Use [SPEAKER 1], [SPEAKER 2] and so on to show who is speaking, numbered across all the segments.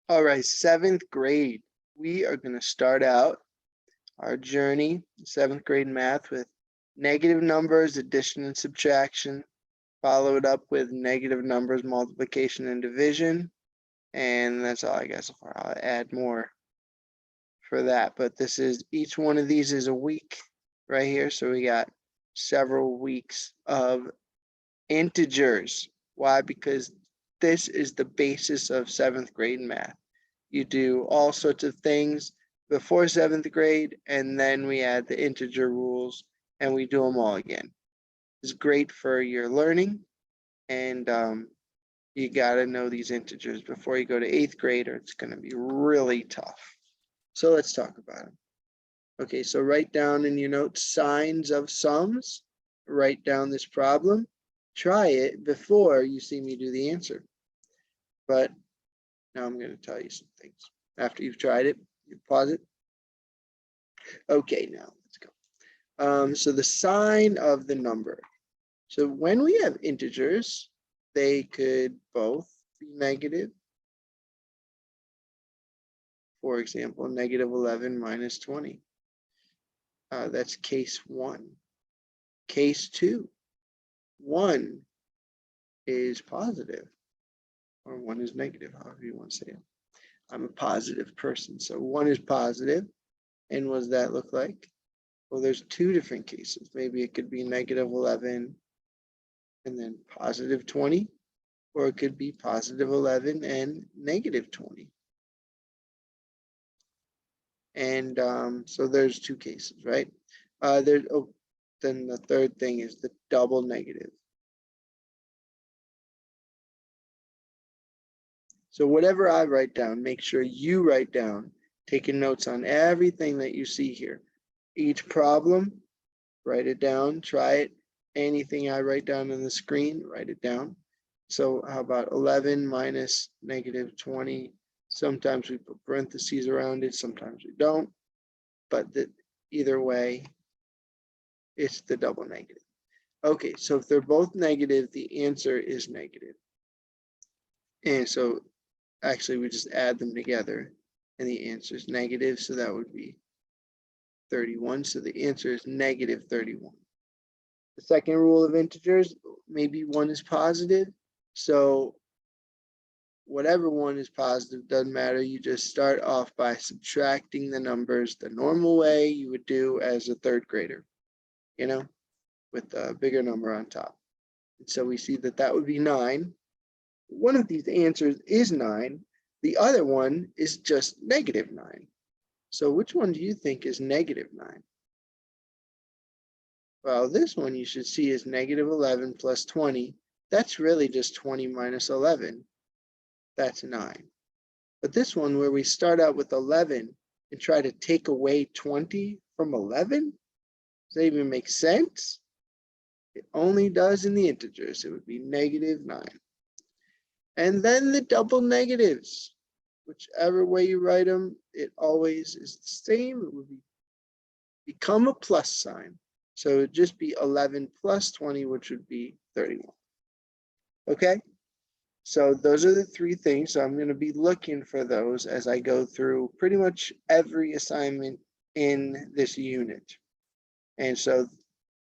[SPEAKER 1] All right, 7th grade. We are going to start out our journey, 7th grade math, with negative numbers, addition and subtraction, followed up with negative numbers, multiplication and division. And that's all I got so far. I'll add more for that. But this is, each one of these is a week right here. So we got several weeks of integers. Why? Because this is the basis of 7th grade math. You do all sorts of things before 7th grade, and then we add the integer rules and we do them all again. It's great for your learning, and you got to know these integers before you go to 8th grade, or it's going to be really tough. So let's talk about them. Okay, so write down in your notes signs of sums. Write down this problem. Try it before you see me do the answer. But now I'm going to tell you some things. After you've tried it, you pause it. Okay, now let's go. So the sign of the number. So when we have integers, they could both be negative. For example, negative 11 minus 20. That's case 1. Case 2, 1 is positive, or 1 is negative, however you want to say it. I'm a positive person, so 1 is positive. And what does that look like? Well, there's 2 different cases. Maybe it could be negative 11 and then positive 20, or it could be positive 11 and negative 20. And so there's 2 cases, right? Then the third thing is the double negative. So whatever I write down, make sure you write down, taking notes on everything that you see here. Each problem, write it down, try it. Anything I write down on the screen, write it down. So how about 11 minus negative 20? Sometimes we put parentheses around it, sometimes we don't. But either way, it's the double negative. Okay, so if they're both negative, the answer is negative. And so actually we just add them together and the answer is negative. So that would be 31. So the answer is negative 31. The second rule of integers, maybe 1 is positive. So whatever 1 is positive, doesn't matter. You just start off by subtracting the numbers the normal way you would do as a 3rd grader, you know, with a bigger number on top. And so we see that that would be 9. One of these answers is 9. The other one is just negative 9. So which one do you think is negative 9? Well, this one you should see is negative 11 plus 20. That's really just 20 minus 11. That's 9. But this one where we start out with 11 and try to take away 20 from 11, does that even make sense? It only does in the integers. It would be negative 9. And then the double negatives, whichever way you write them, it always is the same. It would become a plus sign. So it would just be 11 plus 20, which would be 31. Okay, so those are the 3 things. So I'm going to be looking for those as I go through pretty much every assignment in this unit. And so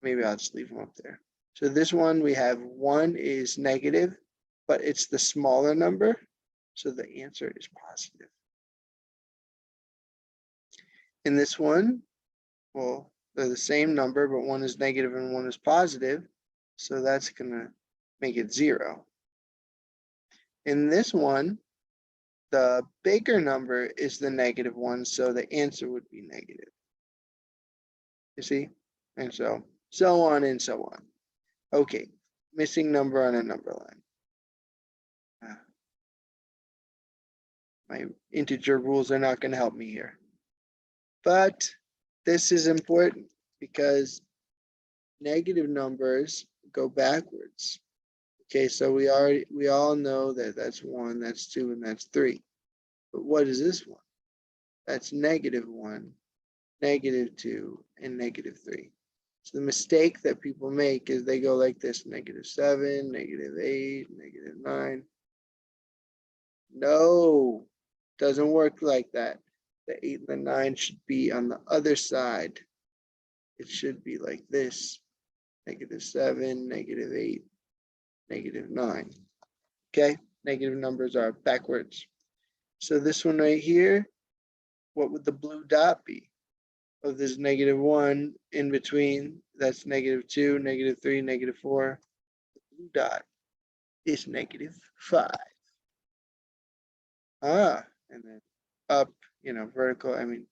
[SPEAKER 1] maybe I'll just leave them up there. So this one, we have 1 is negative, but it's the smaller number. So the answer is positive. In this one, well, they're the same number, but 1 is negative and 1 is positive. So that's going to make it 0. In this one, the bigger number is the negative 1. So the answer would be negative. You see? And so on and so on. Okay, missing number on a number line. My integer rules are not going to help me here. But this is important because negative numbers go backwards. Okay, so we all know that that's 1, that's 2, and that's 3. But what is this one? That's negative 1, negative 2, and negative 3. So the mistake that people make is they go like this: negative 7, negative 8, negative 9. No, Doesn't work like that. The 8 and the 9 should be on the other side. It should be like this. -7, -8, -9. Okay, negative numbers are backwards. So this one right here, what would the blue dot be? Oh, there's -1 in between. That's -2, -3, -4. The blue dot is -5. And then up, vertical. I mean,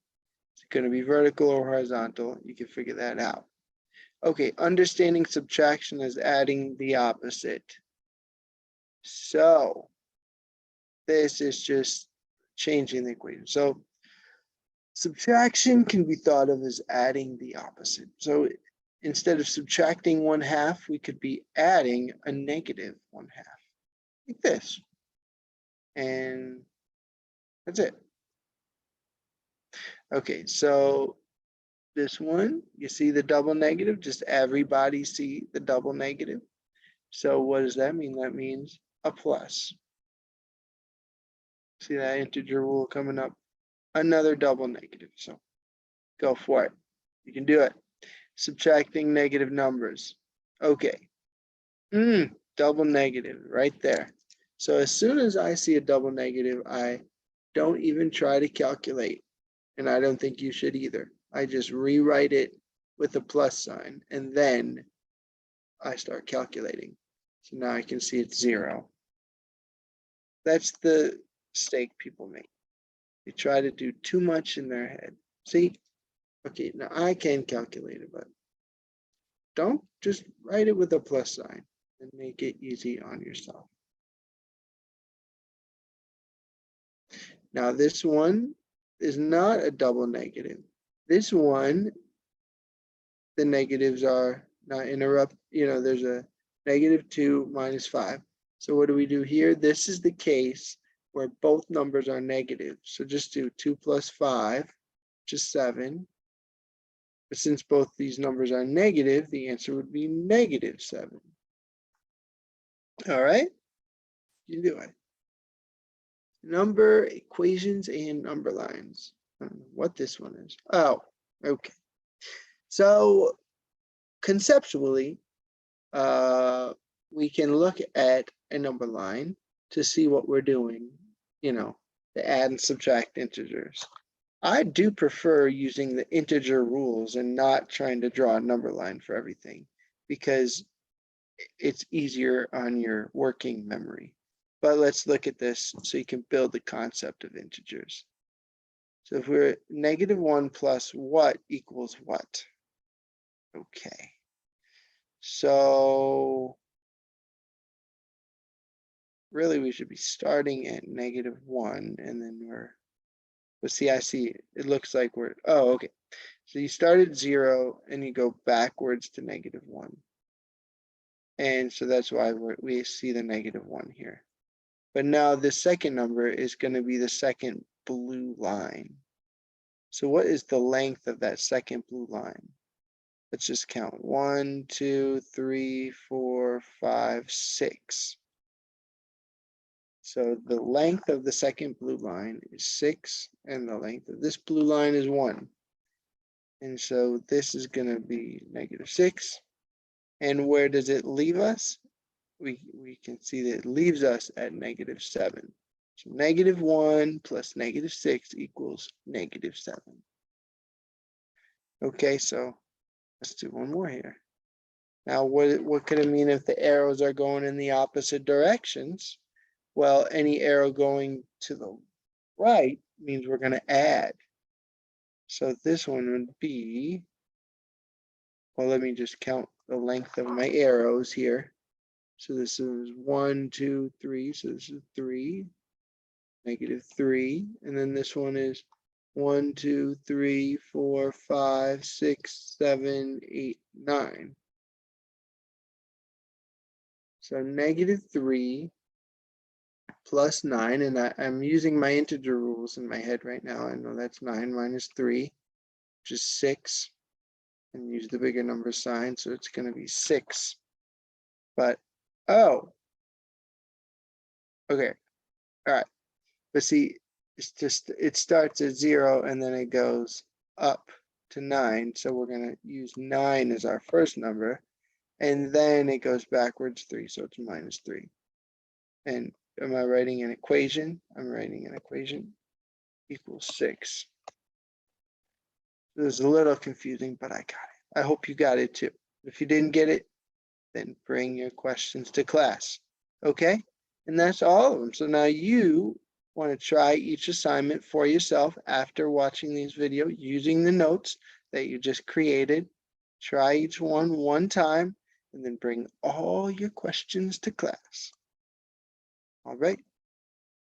[SPEAKER 1] it's going to be vertical or horizontal. You can figure that out. Okay, understanding subtraction is adding the opposite. So this is just changing the equation. So subtraction can be thought of as adding the opposite. So instead of subtracting 1/2, we could be adding a -1/2, like this. And that's it. Okay, so this one, you see the double negative, just everybody see the double negative. So what does that mean? That means a plus. See that integer rule coming up? Another double negative. So go for it. You can do it. Subtracting negative numbers. Okay. Double negative right there. So as soon as I see a double negative, I don't even try to calculate. And I don't think you should either. I just rewrite it with a plus sign, and then I start calculating. So now I can see it's 0. That's the mistake people make. They try to do too much in their head. See? Okay, now I can calculate it, but don't just write it with a plus sign and make it easy on yourself. Now this one is not a double negative. This one, the negatives are not interrupt, there's a -2 minus 5. So what do we do here? This is the case where both numbers are negative. So just do 2 plus 5, which is 7. But since both these numbers are negative, the answer would be -7. All right, you do it. Number equations and number lines. I don't know what this one is. Oh, okay. So conceptually, we can look at a number line to see what we're doing, to add and subtract integers. I do prefer using the integer rules and not trying to draw a number line for everything, because it's easier on your working memory. But let's look at this so you can build the concept of integers. So if we're -1 plus what equals what? Okay. So really we should be starting at -1, and then but see, I see it looks like okay. So you start at 0 and you go backwards to -1. And so that's why we see the -1 here. But now the second number is going to be the second blue line. So what is the length of that second blue line? Let's just count. 1, 2, 3, 4, 5, 6. So the length of the second blue line is 6, and the length of this blue line is 1. And so this is going to be -6. And where does it leave us? We can see that it leaves us at -7. So -1 plus -6 equals -7. Okay, so let's do one more here. Now, what could it mean if the arrows are going in the opposite directions? Well, any arrow going to the right means we're going to add. So this one would be, well, let me just count the length of my arrows here. So this is 1, 2, 3. So this is 3, -3. And then this one is 1, 2, 3, 4, 5, 6, 7, 8, 9. So -3 plus 9, and I'm using my integer rules in my head right now. I know that's 9 minus 3, which is 6. And use the bigger number sign, so it's going to be 6. But, oh, okay, all right. But see, it's just, it starts at 0 and then it goes up to 9. So we're going to use 9 as our first number. And then it goes backwards 3. So it's minus 3. And am I writing an equation? I'm writing an equation equals 6. It was a little confusing, but I got it. I hope you got it too. If you didn't get it, then bring your questions to class. Okay? And that's all of them. So now you want to try each assignment for yourself after watching these videos using the notes that you just created. Try each one time and then bring all your questions to class. All right.